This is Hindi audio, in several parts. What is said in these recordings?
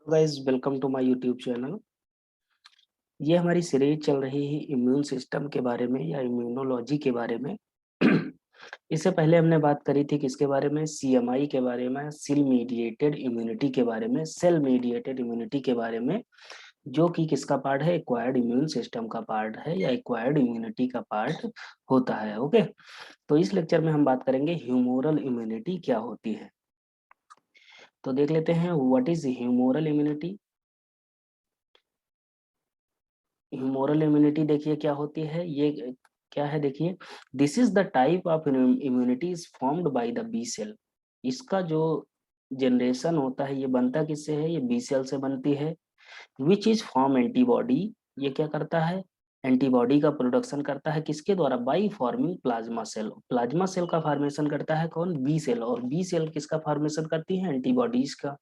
Guys, welcome to my YouTube channel. ये हमारी सीरीज चल रही है इम्यून सिस्टम के बारे में या इम्यूनोलॉजी के बारे में। इससे पहले हमने बात करी थी किसके बारे में, सीएमआई के बारे में, सेल मीडिएटेड इम्यूनिटी के बारे में, सेल मीडिएटेड इम्यूनिटी के बारे में, जो कि किसका पार्ट है, एक्वायर्ड इम्यून सिस्टम का पार्ट है या एक्वायर्ड इम्यूनिटी का पार्ट होता है। ओके, तो इस लेक्चर में हम बात करेंगे ह्यूमोरल इम्यूनिटी क्या होती है। तो देख लेते हैं what is humoral immunity. Humoral immunity देखिए क्या होती है, ये क्या है देखिए, this is the type of immunity is formed by the B cell. इसका जो जनरेशन होता है ये बनता किससे है, ये बी सेल से बनती है। विच इज फॉर्म एंटीबॉडी, ये क्या करता है, एंटीबॉडी का प्रोडक्शन करता है किसके द्वारा, by forming plasma cell. Plasma cell का फॉर्मेशन करता है कौन, बी सेल, और बी सेल किसका फॉर्मेशन करती है, एंटीबॉडीज का।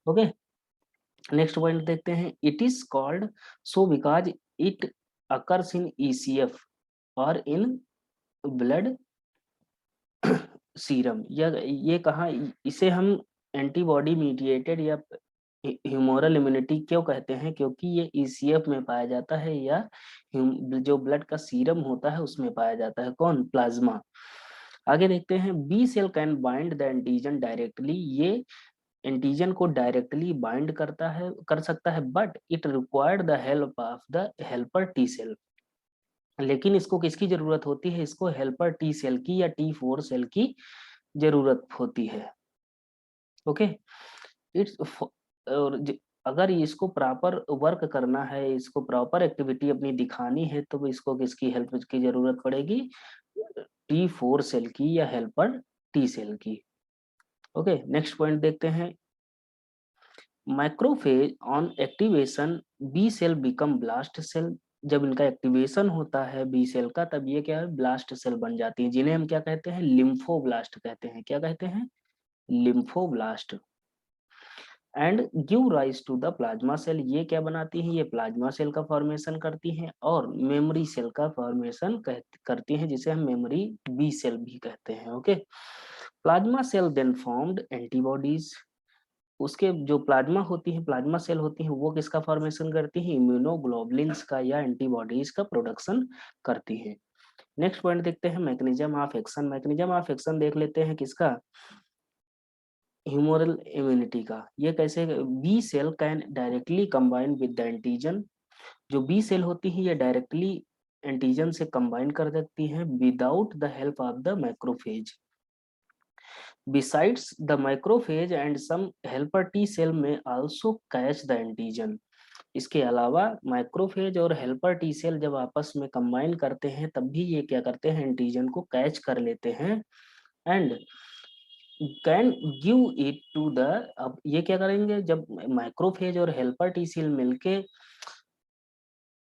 ओके, नेक्स्ट पॉइंट देखते हैं, it is called so because it occurs in ECF और इन ब्लड सीरम। ये कहा, इसे हम एंटीबॉडी मीडिएटेड या ह्यूमोरल इम्यूनिटी क्यों कहते हैं, क्योंकि ये ईसीएफ में पाया जाता है या जो ब्लड का सीरम होता है उसमें पाया जाता है, कौन, प्लाज्मा। आगे देखते हैं, B cell can bind the antigen directly, ये एंटीजन को डायरेक्टली बाइंड करता है, कर सकता है, but it required the help of the helper T cell. लेकिन इसको किसकी जरूरत होती है, इसको हेल्पर टी सेल की या T4 सेल की जरूरत होती है। ओके, इट्स और अगर इसको प्रॉपर वर्क करना है, इसको प्रॉपर एक्टिविटी अपनी दिखानी है, तो इसको किसकी हेल्प की जरूरत पड़ेगी, T4 सेल की या हेल्पर टी सेल की। ओके, नेक्स्ट पॉइंट देखते हैं, macrophage on activation B cell become blast cell. जब इनका एक्टिवेशन होता है बी सेल का, तब ये क्या है, ब्लास्ट सेल बन जाती है, जिन्हें हम क्या कहते हैं, लिम्फोब्लास्ट कहते हैं। क्या कहते हैं, lymphoblast. And give rise to the plasma cell, ये क्या बनाती हैं, ये प्लाज्मा सेल का फॉर्मेशन करती हैं और मेमोरी सेल का फॉर्मेशन करती हैं, जिसे हम मेमोरी बी सेल भी कहते हैं। Okay, plasma cell then formed antibodies. उसके जो प्लाज्मा होती है, प्लाज्मा सेल होती है, वो किसका फॉर्मेशन करती है, इम्यूनोग्लोबुलिन्स का या एंटीबॉडीज का प्रोडक्शन करती है। नेक्स्ट पॉइंट देखते हैं, mechanism of action. Mechanism of action देख लेते हैं किसका, ह्यूमोरल इम्यूनिटी का। ये कैसे, B cell can directly combine with the antigen. जो बी सेल होती है ये डायरेक्टली एंटीजन से कंबाइन कर सकती है without the help of the macrophage. Besides, the macrophage and some helper T cell may also catch the antigen. इसके अलावा माइक्रोफेज और हेल्पर टी सेल जब आपस में कंबाइन करते हैं, तब भी ये क्या करते हैं, एंटीजन को कैच कर लेते हैं and can give it to the. अब ये क्या करेंगे, जब माइक्रोफेज और हेल्पर टी सेल मिलके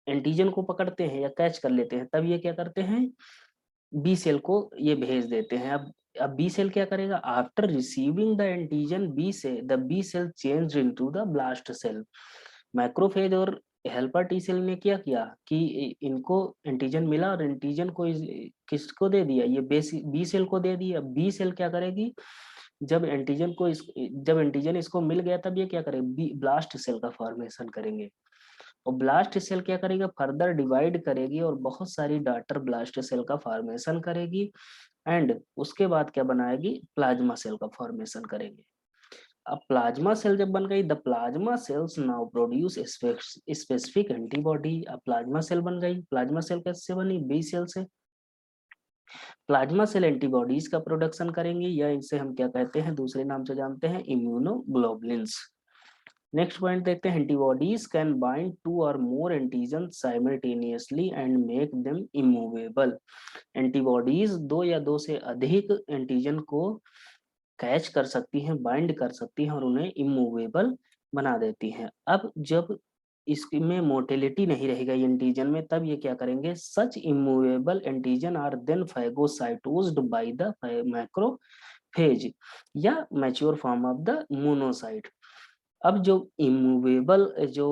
एंटीजन को पकड़ते हैं या कैच कर लेते हैं, तब ये क्या करते हैं, बी सेल को ये भेज देते हैं। अब बी सेल क्या करेगा, after receiving the antigen B से the B cell change into the blast cell. Macrophage और हेल्पर टी सेल ने क्या किया कि इनको एंटीजन मिला और एंटीजन को किसको दे दिया, ये बी सेल को दे दिया। बी सेल क्या करेगी, जब एंटीजन इसको मिल गया, तब ये क्या करेगी, ब्लास्ट सेल का फॉर्मेशन करेंगे। और ब्लास्ट सेल क्या करेगा, फर्दर डिवाइड करेगी और बहुत सारी डॉटर ब्लास्ट सेल का फॉर्मेशन करेगी एंड उसके बाद क्या बनाएगी, प्लाज्मा सेल का फॉर्मेशन करेंगे। अब प्लाज्मा सेल जब बन गई, the plasma cells now produce specific antibody. अब प्लाज्मा सेल बन गई, प्लाज्मा सेल कैसे बनी, बी सेल से। प्लाज्मा सेल एंटीबॉडीज का प्रोडक्शन करेंगे या इनसे हम क्या कहते हैं, दूसरे नाम से जानते हैं, इम्यूनोग्लोबुलिन्स। नेक्स्ट पॉइंट देखते हैं, antibodies can bind two or more antigen simultaneously and make them immovable. Antibodies दो या दो से अधिक एंटीजन को कैच कर सकती हैं, बाइंड कर सकती हैं और उन्हें इमूवेबल बना देती हैं। अब जब इसमें मोटिलिटी नहीं रहेगा एंटीजन में, तब ये क्या करेंगे, such immovable antigen are then phagocytosed by the macrophage या mature form of the monocyte. अब जो इमूवेबल जो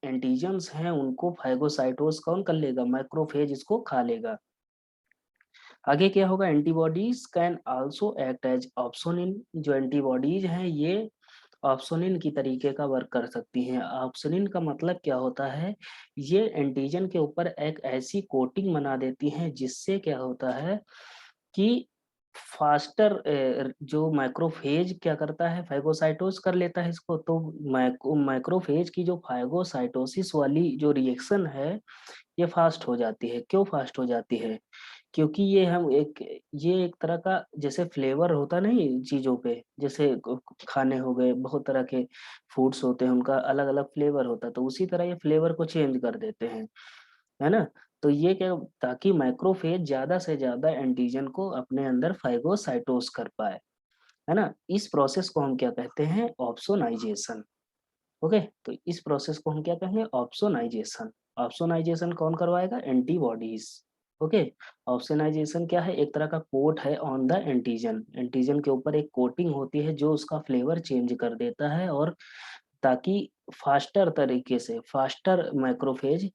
एंटीजन्स हैं उनको फाइगोसाइटोस कौन कर लेगा, मैक्रोफेज इसको खा लेगा। आगे क्या होगा, antibodies can also act as opsonin. जो एंटीबॉडीज हैं ये ऑप्सोनिन की तरीके का वर्क कर सकती हैं। ऑप्सोनिन का मतलब क्या होता है, ये एंटीजन के ऊपर एक ऐसी कोटिंग बना देती हैं जिससे क्या होता है कि फास्टर जो मैक्रोफेज क्या करता है, फाइगोसाइटोस कर लेता है इसको। तो मैक्रोफेज की जो फाइगोसाइटोसिस वाली जो रिएक्शन है ये फास्ट हो जाती है। क्यों फास्ट हो जाती है? क्योंकि ये एक तरह का जैसे फ्लेवर होता नहीं चीजों पे, जैसे खाने हो गए, बहुत तरह के फूड्स होते हैं, उनका अलग अलग फ्लेवर होता है, तो उसी तरह ये फ्लेवर को चेंज कर देते हैं, है ना। तो ये क्या, ताकि मैक्रोफेज ज्यादा से ज्यादा एंटीजन को अपने अंदर फाइगोसाइटोस कर पाए, है ना। इस प्रोसेस को हम क्या कहते हैं, ऑप्सोनाइजेशन। ओके, तो इस प्रोसेस को हम क्या कहेंगे, ऑप्सोनाइजेशन। ऑप्सोनाइजेशन कौन करवाएगा, एंटीबॉडीज। ओके, ऑप्सोनाइजेशन क्या है, एक तरह का कोट है ऑन द एंटीजन। एंटीजन के ऊपर एक कोटिंग होती है जो उसका फ्लेवर चेंज कर देता है, और ताकि फास्टर तरीके से, फास्टर मैक्रोफेज,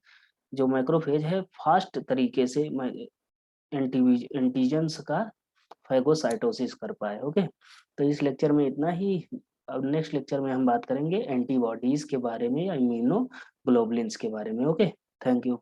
जो मैक्रोफेज है फास्ट तरीके से एंटीजन्स का फाइगोसाइटोसिस कर पाए। ओके, तो इस लेक्चर में इतना ही। अब नेक्स्ट लेक्चर में हम बात करेंगे एंटीबॉडीज के बारे में या इम्यूनोग्लोबुलिन्स के बारे में। Okay, thank you.